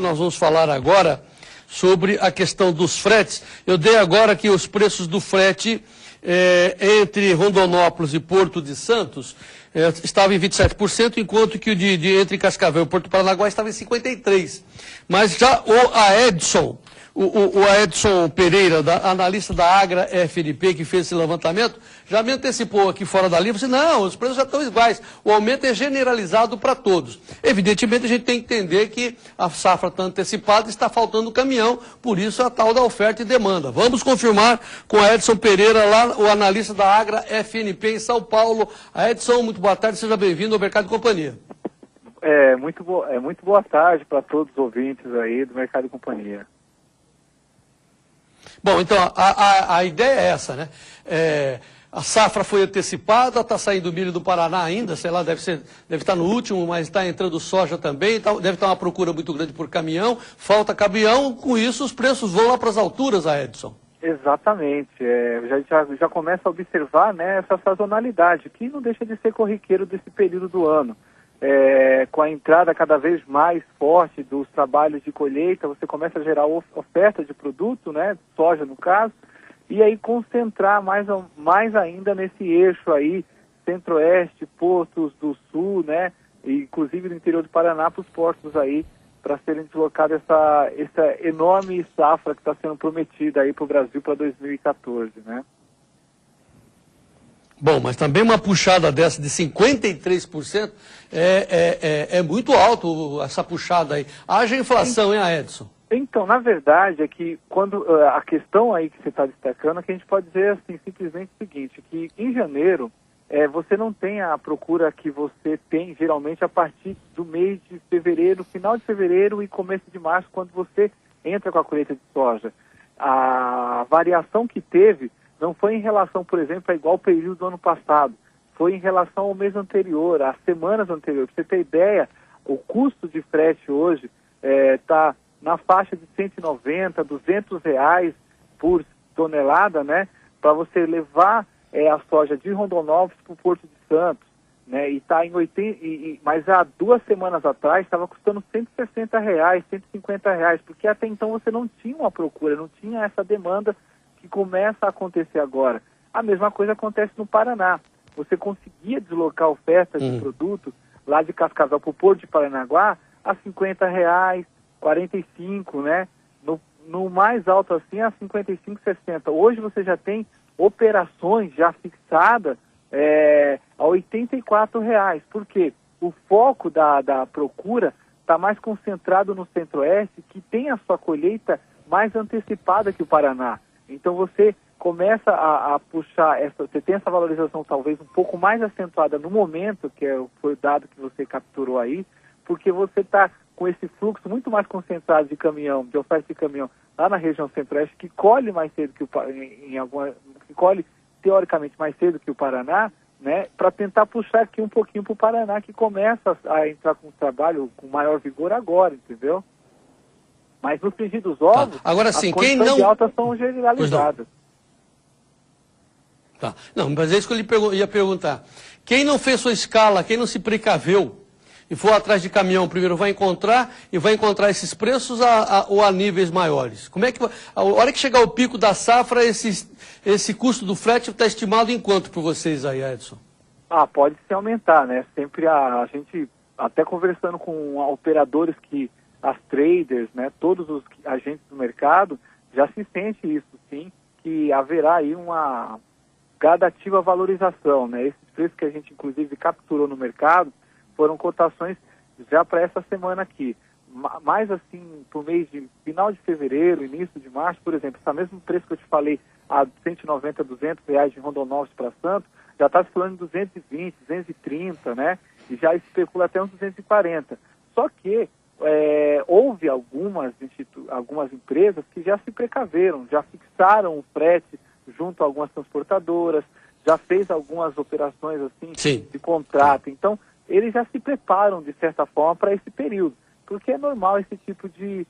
nós vamos falar agora sobre a questão dos fretes. Eu dei agora que os preços do frete entre Rondonópolis e Porto de Santos estava em 27%, enquanto que o entre Cascavel e Porto Paranaguá estava em 53%. Mas já a Edson, o Edson Pereira, analista da Agra FNP, que fez esse levantamento, já me antecipou aqui fora da linha, disse, não, os preços já estão iguais, o aumento é generalizado para todos. Evidentemente, a gente tem que entender que a safra está antecipada e está faltando caminhão, por isso a tal da oferta e demanda. Vamos confirmar com a Edson Pereira, lá, o analista da Agra FNP em São Paulo. A Edson, muito boa tarde, seja bem-vindo ao Mercado e Companhia. Muito boa tarde para todos os ouvintes aí do Mercado e Companhia. Bom, então, a ideia é essa, né? A safra foi antecipada, está saindo milho do Paraná ainda, sei lá, deve estar no último, mas está entrando soja também, deve estar uma procura muito grande por caminhão, falta caminhão, com isso os preços vão lá para as alturas, a Edson. Exatamente, já começa a observar, né, essa sazonalidade, que não deixa de ser corriqueiro desse período do ano. Com a entrada cada vez mais forte dos trabalhos de colheita, você começa a gerar oferta de produto, né, soja no caso, e aí concentrar mais ainda nesse eixo aí, centro-oeste, portos do sul, né, e inclusive do interior do Paraná, para os portos aí, para serem deslocadas essa enorme safra que está sendo prometida aí para o Brasil para 2014, né. Bom, mas também uma puxada dessa de 53% é muito alto essa puxada aí. Haja inflação, hein, Edson? Então, na verdade, é que quando a questão aí que você está destacando, é que a gente pode dizer assim, simplesmente o seguinte, que em janeiro você não tem a procura que você tem geralmente a partir do mês de fevereiro, final de fevereiro e começo de março, quando você entra com a colheita de soja. A variação que teve não foi em relação, por exemplo, a igual período do ano passado. Foi em relação ao mês anterior, às semanas anteriores. Para você ter ideia, o custo de frete hoje está na faixa de 190, R$200 por tonelada, né? Para você levar a soja de Rondonópolis para o Porto de Santos, né? E está em 80, mas há 2 semanas atrás estava custando R$160, R$150, porque até então você não tinha uma procura, não tinha essa demanda que começa a acontecer agora. A mesma coisa acontece no Paraná. Você conseguia deslocar ofertas de produto lá de Cascavel para o Porto de Paranaguá a R$50, 45, né? No mais alto assim a 55, 60. Hoje você já tem operações já fixadas a R$84. Por quê? O foco da procura está mais concentrado no Centro-Oeste, que tem a sua colheita mais antecipada que o Paraná. Então você começa a puxar, você tem essa valorização talvez um pouco mais acentuada no momento, que foi o dado que você capturou aí, porque você está com esse fluxo muito mais concentrado de caminhão, de oferta de caminhão lá na região centro-oeste, que colhe mais cedo que que colhe teoricamente mais cedo que o Paraná, né, para tentar puxar aqui um pouquinho para o Paraná, que começa a entrar com o trabalho com maior vigor agora, entendeu? Mas no frigir dos ovos, agora, sim, as condições de alta são generalizadas. Tá. Não, mas é isso que eu ia perguntar. Quem não fez sua escala, quem não se precaveu e for atrás de caminhão primeiro vai encontrar esses preços ou a níveis maiores? Como é que, a hora que chegar o pico da safra, esse custo do frete está estimado em quanto por vocês aí, Edson? Pode se aumentar, né? Sempre a gente, até conversando com operadores as traders, né, todos os agentes do mercado, já se sente isso, sim, que haverá aí uma gradativa valorização, né? Esses preços que a gente, inclusive, capturou no mercado foram cotações já para essa semana aqui. Mais assim, por mês de final de fevereiro, início de março, por exemplo, esse mesmo preço que eu te falei, a 190, R$200 de Rondonópolis para Santos, já está se falando de 220, 230, né? E já especula até uns 240. Só que houve algumas empresas que já se precaveram, já fixaram o frete junto a algumas transportadoras, já fez algumas operações assim de contrato. Então, eles já se preparam, de certa forma, para esse período, porque é normal esse tipo de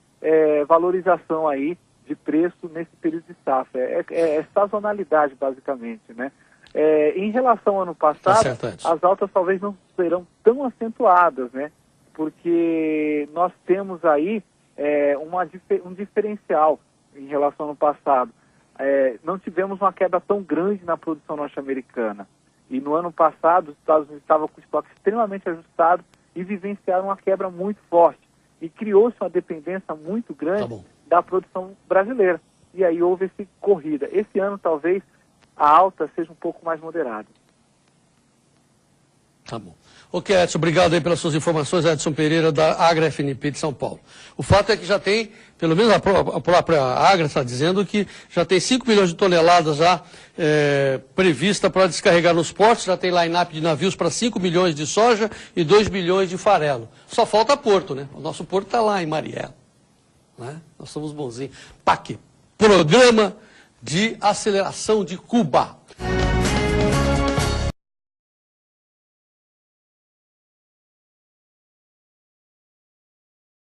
valorização aí de preço nesse período de safra. É sazonalidade, basicamente, né? Em relação ao ano passado, as altas talvez não serão tão acentuadas, né? Porque nós temos aí um diferencial em relação ao passado. Não tivemos uma quebra tão grande na produção norte-americana. E no ano passado, os Estados Unidos estavam com o estoque extremamente ajustado e vivenciaram uma quebra muito forte. E criou-se uma dependência muito grande da produção brasileira. E aí houve essa corrida. Esse ano, talvez, a alta seja um pouco mais moderada. Tá bom. Ok, Edson, obrigado aí pelas suas informações, Edson Pereira, da Agra FNP de São Paulo. O fato é que já tem, pelo menos a própria Agra está dizendo que já tem 5 milhões de toneladas já prevista para descarregar nos portos, já tem line-up de navios para 5 milhões de soja e 2 milhões de farelo. Só falta porto, né? O nosso porto está lá em Mariela. Né? Nós somos bonzinhos. PAC, Programa de Aceleração de Cuba.